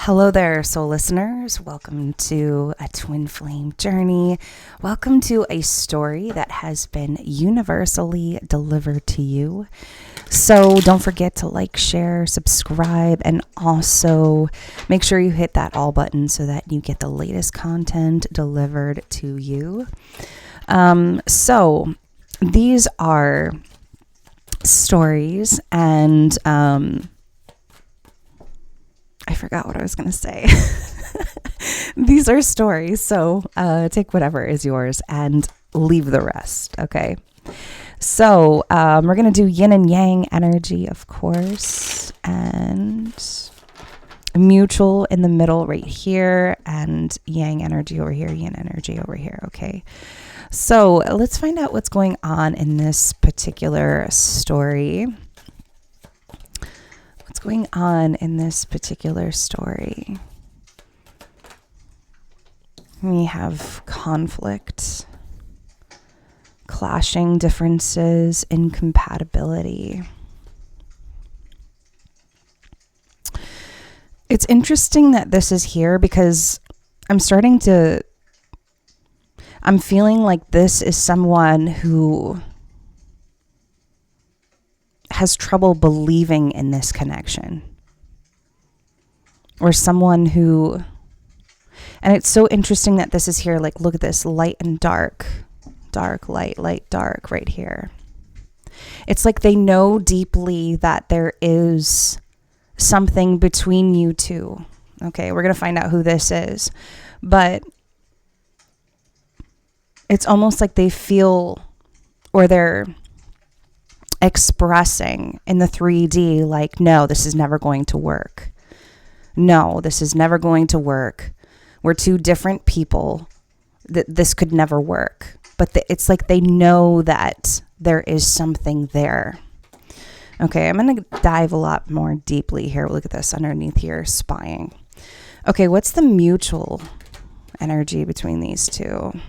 Hello there, soul listeners. Welcome to a twin flame journey. Welcome to a story that has been universally delivered to you. So don't forget to like, share, subscribe, and also make sure you hit that all button so that you get the latest content delivered to you. So these are stories and I forgot what I was going to say. These are stories, so take whatever is yours and leave the rest, okay? So we're going to do yin and yang energy, of course, and mutual in the middle right here, and yang energy over here, yin energy over here, okay? So let's find out what's going on in this particular story. What's going on in this particular story? We have conflict, clashing differences, incompatibility. It's interesting that this is here because I'm feeling like this is someone who has trouble believing in this connection, or someone who, and it's so interesting that this is here. Like, look at this, light and dark, dark, light, light, dark right here. It's like they know deeply that there is something between you two. Okay, we're going to find out who this is, but it's almost like they feel, or they're expressing in the 3D, like, no, this is never going to work. No, this is never going to work. We're two different people. This could never work. But it's like they know that there is something there. Okay, I'm going to dive a lot more deeply here. Look at this underneath here, spying. Okay, what's the mutual energy between these two?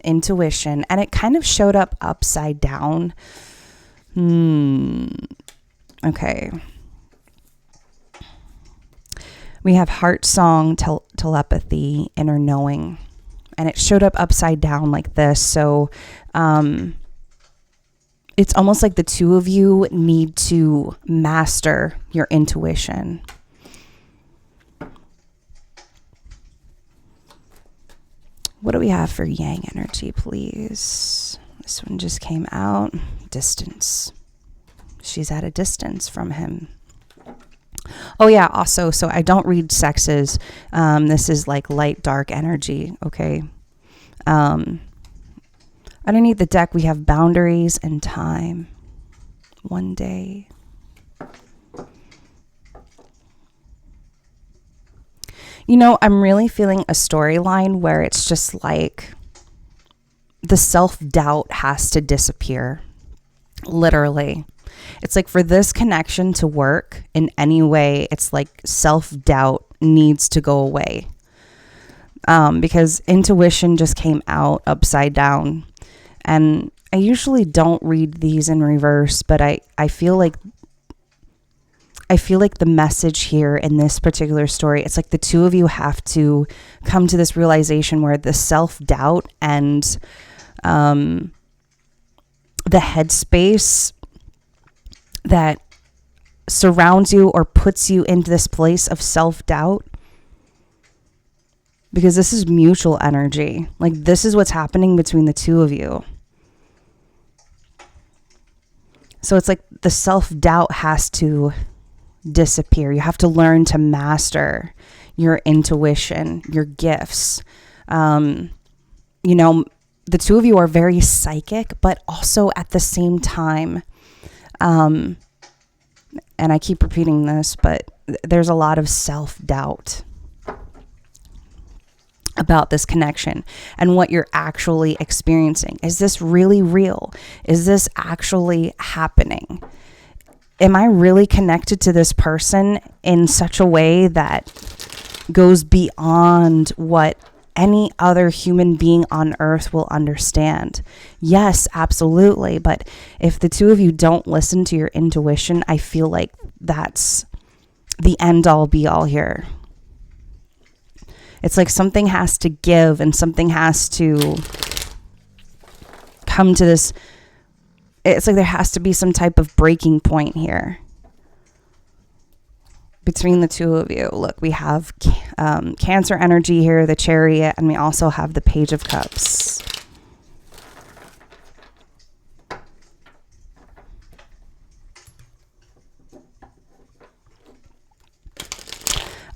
Intuition. And it kind of showed up upside down. Okay. We have heart song, telepathy, inner knowing, and it showed up upside down like this. So it's almost like the two of you need to master your intuition. What do we have for yang energy, please? This one just came out. Distance. She's at a distance from him. Oh yeah, also, so I don't read sexes. This is like light, dark energy, okay? Underneath the deck, we have boundaries and time. One day. You know, I'm really feeling a storyline where it's just like the self-doubt has to disappear. Literally. It's like for this connection to work in any way, it's like self-doubt needs to go away. Because intuition just came out upside down. And I usually don't read these in reverse, but I feel like the message here in this particular story, it's like the two of you have to come to this realization where the self-doubt and the headspace that surrounds you or puts you into this place of self-doubt, because this is mutual energy. Like, this is what's happening between the two of you. So it's like the self-doubt has to disappear. You have to learn to master your intuition, your gifts. You know, the two of you are very psychic, but also at the same time, and I keep repeating this, but there's a lot of self-doubt about this connection and what you're actually experiencing. Is this really real? Is this actually happening? Am I really connected to this person in such a way that goes beyond what any other human being on earth will understand? Yes, absolutely. But if the two of you don't listen to your intuition, I feel like that's the end all be all here. It's like something has to give and something has to come to this. It's like there has to be some type of breaking point here between the two of you. Look, we have Cancer energy here, the Chariot, and we also have the Page of Cups.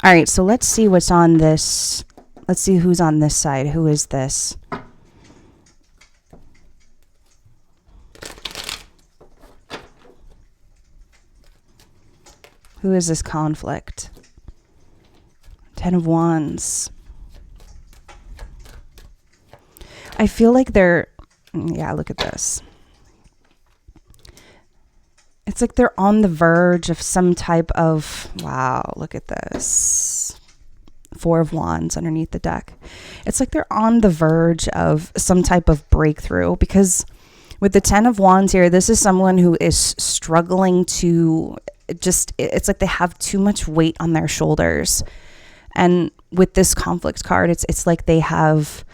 All right, so let's see what's on this. Let's see who's on this side. Who is this? Who is this conflict? Ten of Wands. I feel like they're, yeah, look at this. It's like they're on the verge of some type of, wow, look at this. Four of Wands underneath the deck. It's like they're on the verge of some type of breakthrough, because with the Ten of Wands here, this is someone who is struggling to just, it's like they have too much weight on their shoulders. And with this conflict card, it's like they have,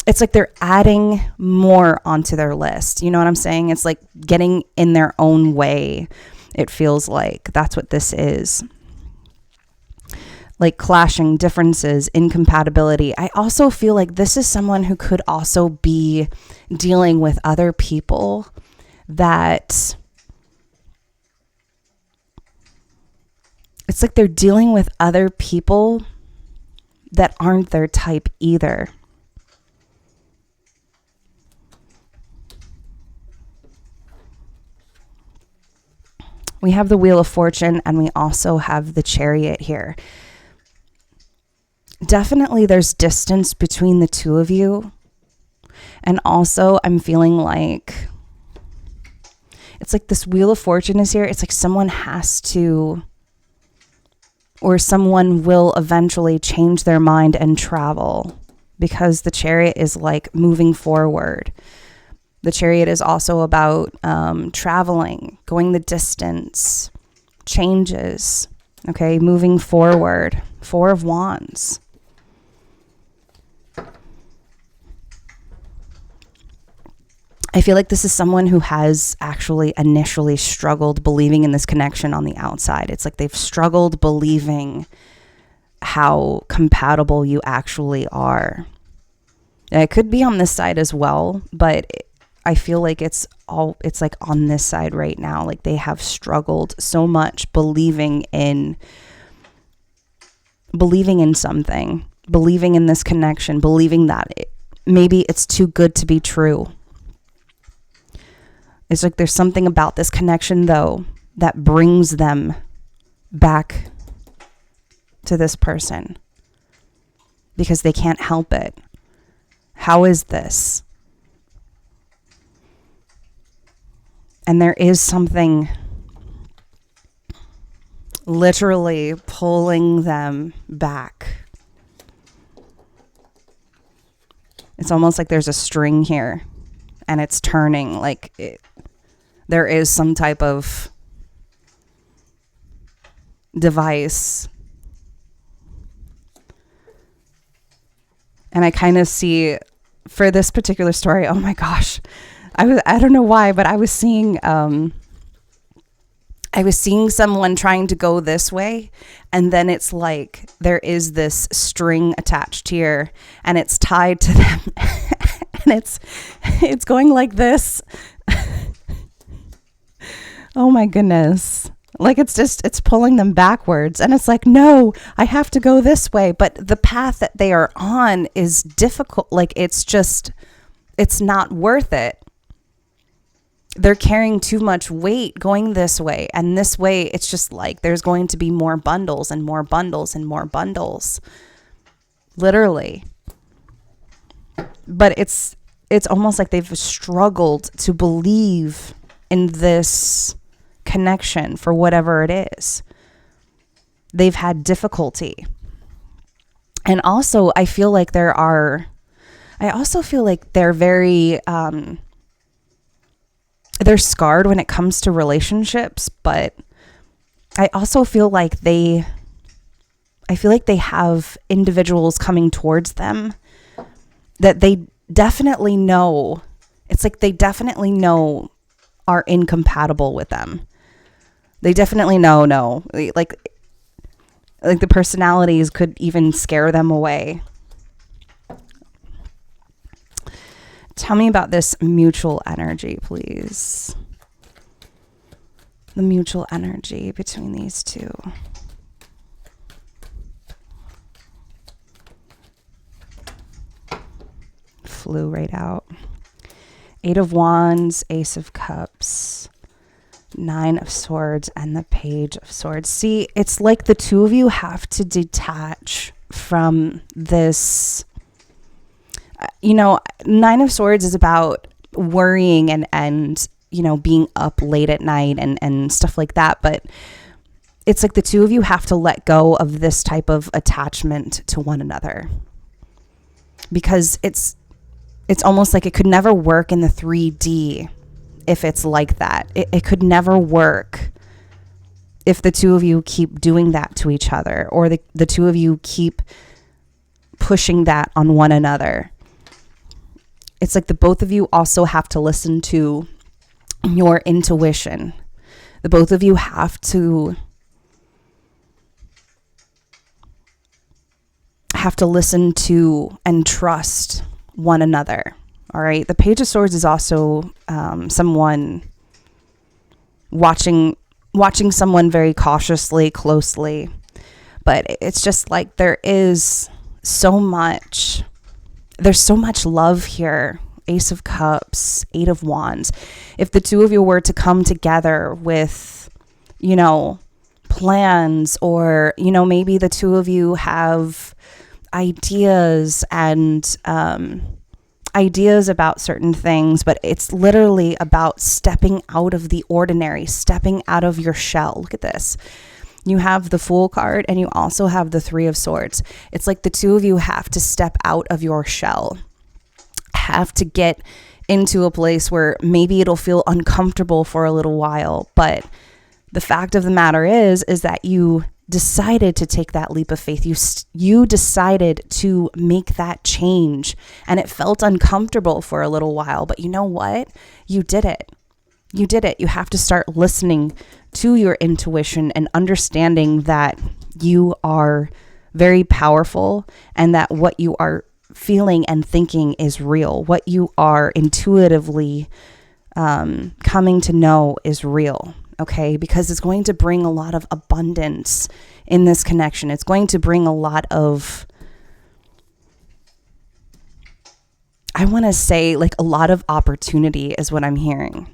it's like they're adding more onto their list. You know what I'm saying? It's like getting in their own way. It feels like that's what this is. Like clashing, differences, incompatibility. I also feel like this is someone who could also be dealing with other people that, it's like they're dealing with other people that aren't their type either. We have the Wheel of Fortune, and we also have the Chariot here. Definitely there's distance between the two of you. And also I'm feeling like, it's like this Wheel of Fortune is here. It's like someone has to, or someone will eventually change their mind and travel, because the Chariot is like moving forward. The Chariot is also about traveling, going the distance, changes, okay, moving forward. Four of Wands. I feel like this is someone who has actually initially struggled believing in this connection on the outside. It's like they've struggled believing how compatible you actually are. And it could be on this side as well, but I feel like it's like on this side right now. Like they have struggled so much believing in something, believing in this connection, believing that maybe it's too good to be true. It's like there's something about this connection, though, that brings them back to this person because they can't help it. How is this? And there is something literally pulling them back. It's almost like there's a string here and it's turning, like there is some type of device. And I kind of see for this particular story, oh my gosh, I don't know why, but I was seeing someone trying to go this way, and then it's like there is this string attached here and it's tied to them and it's going like this. Oh my goodness. Like it's pulling them backwards, and it's like, no, I have to go this way. But the path that they are on is difficult. Like it's not worth it. They're carrying too much weight going this way, and this way it's just like there's going to be more bundles and more bundles and more bundles, literally. But it's almost like they've struggled to believe in this connection for whatever it is. They've had difficulty. And also I feel like they're very they're scarred when it comes to relationships, but I also feel like I feel like they have individuals coming towards them that they definitely know. It's like they definitely know are incompatible with them. They definitely know, no. Like the personalities could even scare them away. Tell me about this mutual energy, please. The mutual energy between these two. Flew right out. 8 of Wands, Ace of Cups, 9 of Swords, and the Page of Swords. See, it's like the two of you have to detach from this. 9 of Swords is about worrying and being up late at night and stuff like that. But it's like the two of you have to let go of this type of attachment to one another, because it's almost like it could never work in the 3D if it's like that. It could never work if the two of you keep doing that to each other, or the two of you keep pushing that on one another. It's like the both of you also have to listen to your intuition. The both of you have to listen to and trust one another. All right. The Page of Swords is also someone watching someone very cautiously, closely. But it's just like there's so much love here. Ace of Cups, 8 of Wands. If the two of you were to come together with, plans, or, maybe the two of you have ideas and ideas about certain things, but it's literally about stepping out of the ordinary, stepping out of your shell. Look at this. You have the Fool card and you also have the 3 of Swords. It's like the two of you have to step out of your shell, have to get into a place where maybe it'll feel uncomfortable for a little while. But the fact of the matter is that you decided to take that leap of faith. You decided to make that change, and it felt uncomfortable for a little while, but you know what? You did it. You did it. You have to start listening to your intuition and understanding that you are very powerful, and that what you are feeling and thinking is real. What you are intuitively coming to know is real. Okay, because it's going to bring a lot of abundance in this connection. It's going to bring a lot of, I want to say, like a lot of opportunity is what I'm hearing.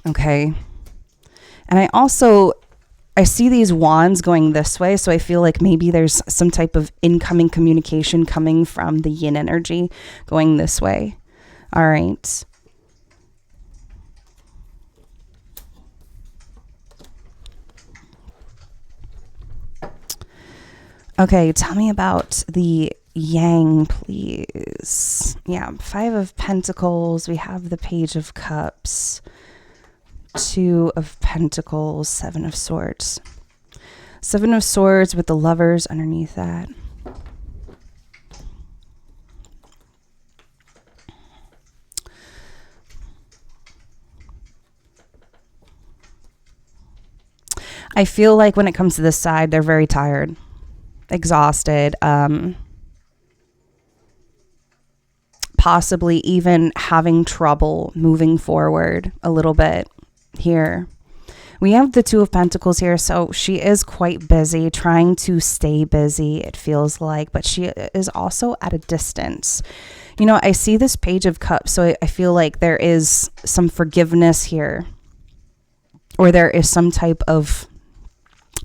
Okay. And I see these wands going this way. So I feel like maybe there's some type of incoming communication coming from the yin energy going this way. All right. Okay, tell me about the yang, please. Yeah, 5 of Pentacles. We have the Page of Cups, 2 of Pentacles, 7 of Swords. 7 of Swords with the Lovers underneath that. I feel like when it comes to this side, they're very tired. Exhausted, possibly even having trouble moving forward a little bit here. We have the 2 of Pentacles here, so she is quite busy, trying to stay busy, it feels like, but she is also at a distance. I see this Page of Cups, so I feel like there is some forgiveness here, or there is some type of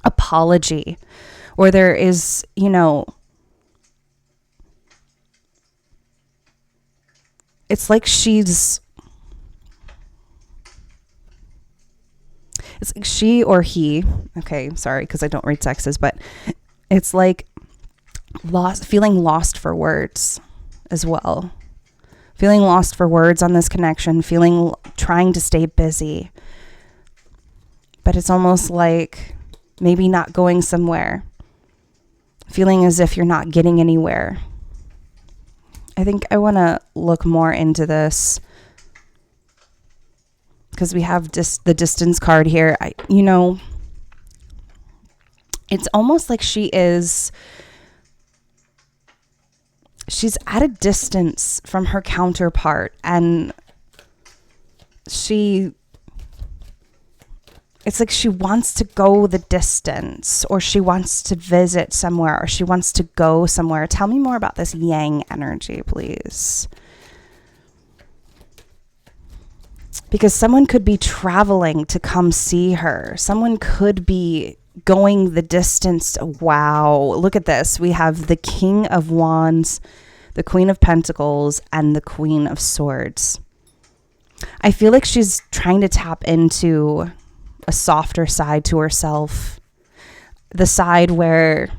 apology, or there is, it's like it's like she or he, okay, sorry, because I don't read sexes, but it's like feeling lost for words as well. Feeling lost for words on this connection, trying to stay busy. But it's almost like maybe not going somewhere. feeling as if you're not getting anywhere. I think I want to look more into this because we have the distance card here. It's almost like she's at a distance from her counterpart, and it's like she wants to go the distance, or she wants to visit somewhere, or she wants to go somewhere. Tell me more about this yang energy, please. Because someone could be traveling to come see her. Someone could be going the distance. Wow. Look at this. We have the King of Wands, the Queen of Pentacles, and the Queen of Swords. I feel like she's trying to tap into a softer side to herself. The side where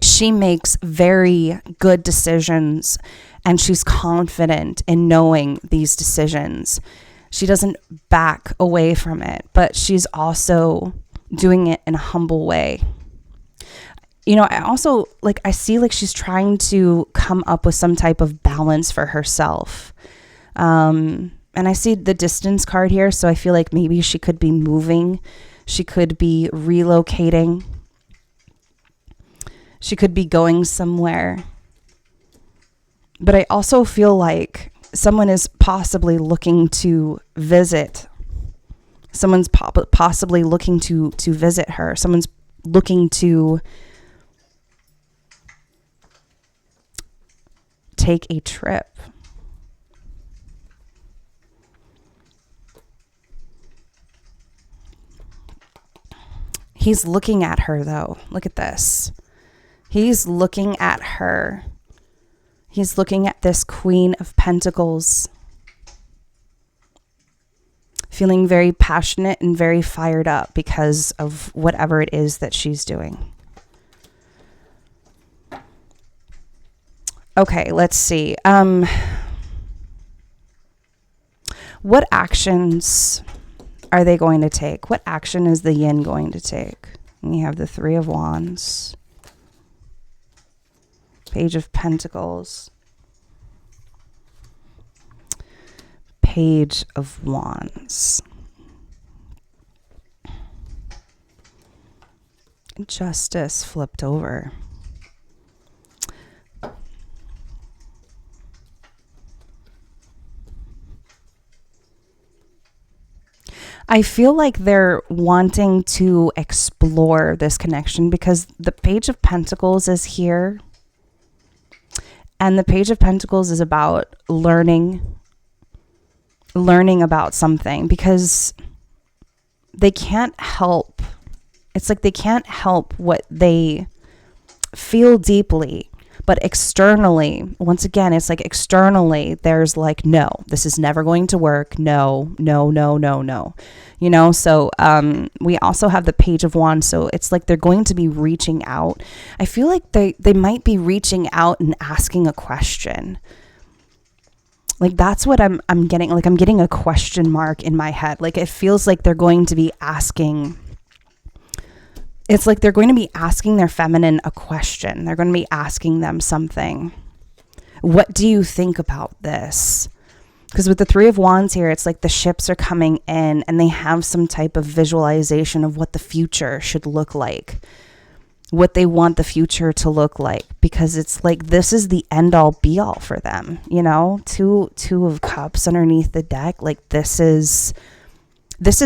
she makes very good decisions and she's confident in knowing these decisions. She doesn't back away from it, but she's also doing it in a humble way. I see like she's trying to come up with some type of balance for herself. And I see the distance card here, so I feel like maybe she could be moving. She could be relocating. She could be going somewhere. But I also feel like someone is possibly looking to visit. Someone's possibly looking to visit her. Someone's looking to take a trip. He's looking at her, though. Look at this. He's looking at her. He's looking at this Queen of Pentacles, feeling very passionate and very fired up because of whatever it is that she's doing. Okay, let's see. What actions are they going to take? What action is the yin going to take? We have the Three of Wands, Page of Pentacles, Page of Wands, Justice flipped over. I feel like they're wanting to explore this connection because the Page of Pentacles is here. And the Page of Pentacles is about learning about something, because they can't help. It's like they can't help what they feel deeply. But externally, once again, it's like externally, there's like, no, this is never going to work. No, no, no, no, no. So we also have the Page of Wands. So it's like they're going to be reaching out. I feel like they might be reaching out and asking a question. Like that's what I'm getting. Like I'm getting a question mark in my head. Like it feels like they're going to be asking. It's like they're going to be asking their feminine a question. They're going to be asking them something. What do you think about this? Because with the Three of Wands here, it's like the ships are coming in and they have some type of visualization of what the future should look like, what they want the future to look like, because it's like this is the end all be all for them. Two of Cups underneath the deck. Like this is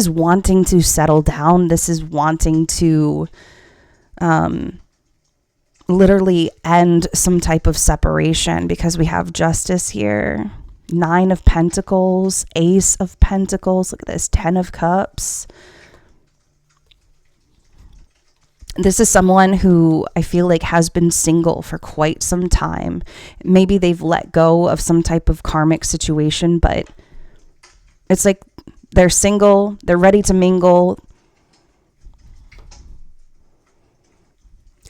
wanting to settle down. This is wanting to literally end some type of separation, because we have Justice here, Nine of Pentacles, Ace of Pentacles. Look at this, Ten of Cups. This is someone who I feel like has been single for quite some time. Maybe they've let go of some type of karmic situation, but it's like they're single, they're ready to mingle.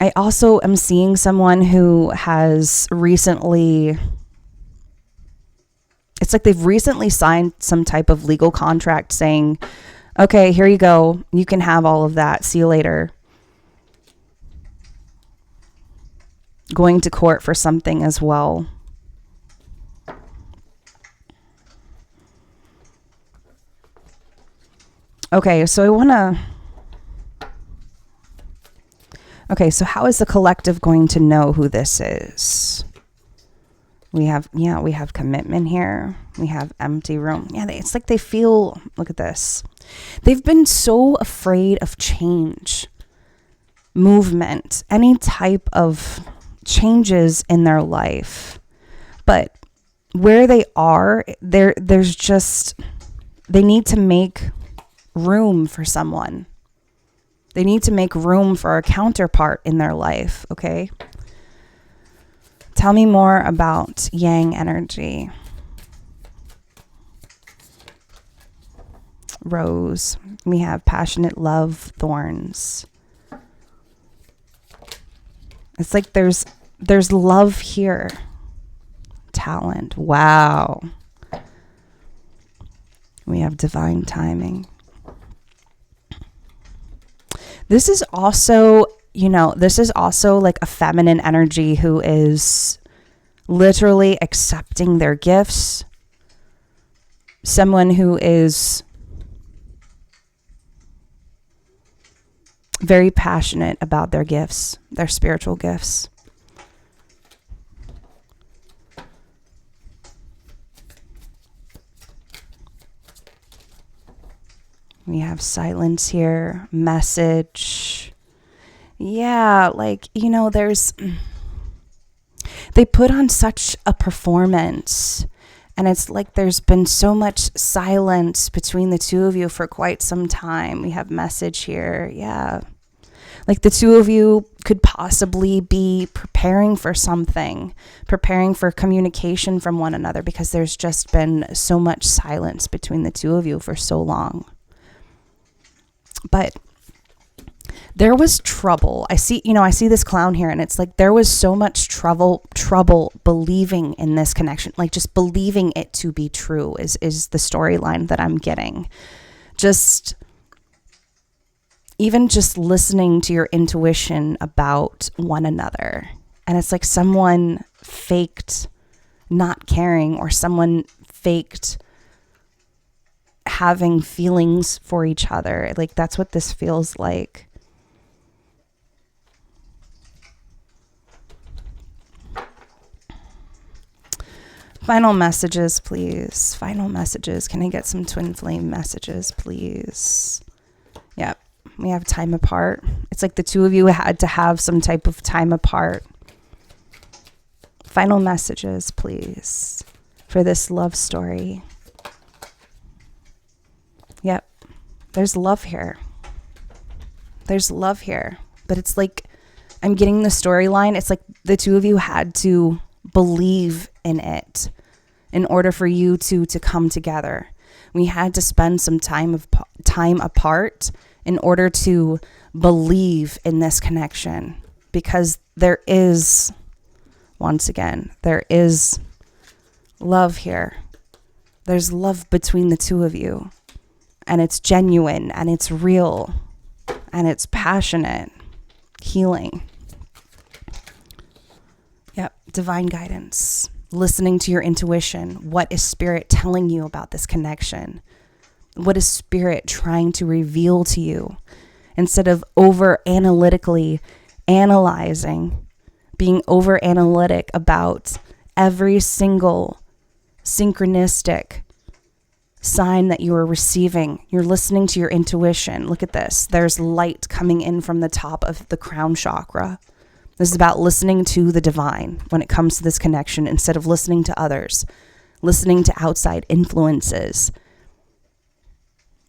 I also am seeing someone who has recently, it's like they've recently signed some type of legal contract saying, okay, here you go. You can have all of that. See you later. going to court for something as well. Okay, so so how is the collective going to know who this is? We have commitment here. We have empty room. Yeah, it's like they feel, look at this. They've been so afraid of change, movement, any type of changes in their life. But where they are, there's just, they need to make room for someone. They need to make room for a counterpart in their life, okay? Tell me more about yang energy. Rose. We have passionate love, thorns. It's like there's love here. Talent. Wow. We have divine timing. This is also, like a feminine energy who is literally accepting their gifts. Someone who is very passionate about their gifts, their spiritual gifts. We have silence here, message. Yeah, like, they put on such a performance, and it's like there's been so much silence between the two of you for quite some time. We have message here. Yeah. Like the two of you could possibly be preparing for something, preparing for communication from one another, because there's just been so much silence between the two of you for so long. But there was trouble. I see this clown here, and it's like there was so much trouble believing in this connection, like just believing it to be true is the storyline that I'm getting. Even just listening to your intuition about one another. And it's like someone faked not caring, or someone faked having feelings for each other. Like that's what this feels like. Final messages, please. Final messages. Can I get some twin flame messages, please? Yep. We have time apart. It's like the two of you had to have some type of time apart. Final messages, please, for this love story. Yep. There's love here. There's love here. But it's like, I'm getting the storyline. It's like the two of you had to believe in it in order for you to come together. We had to spend some time apart in order to believe in this connection, because there is, once again, there is love here. There's love between the two of you. And it's genuine, and it's real, and it's passionate, healing. Yep, divine guidance. Listening to your intuition. What is spirit telling you about this connection? What is spirit trying to reveal to you? Instead of over analytically analyzing, being over analytic about every single synchronistic sign that you are receiving. You're listening to your intuition. Look at this. There's light coming in from the top of the crown chakra. This is about listening to the divine when it comes to this connection, instead of listening to others, listening to outside influences.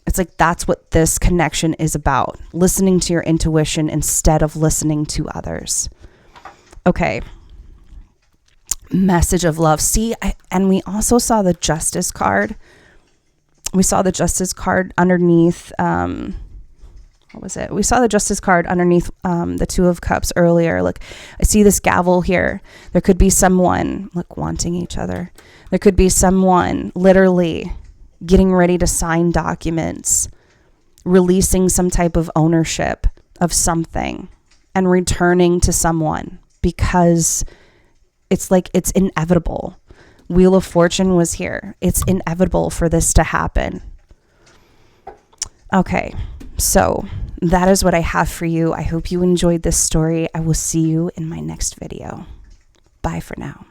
It's like that's what this connection is about. Listening to your intuition instead of listening to others. Okay. Message of love. See, and we also saw the Justice card. We saw the Justice card underneath, what was it? We saw the Justice card underneath the Two of Cups earlier. Look, I see this gavel here. There could be someone, look, wanting each other. There could be someone literally getting ready to sign documents, releasing some type of ownership of something, and returning to someone because it's like it's inevitable. Wheel of Fortune was here. It's inevitable for this to happen. Okay, so that is what I have for you. I hope you enjoyed this story. I will see you in my next video. Bye for now.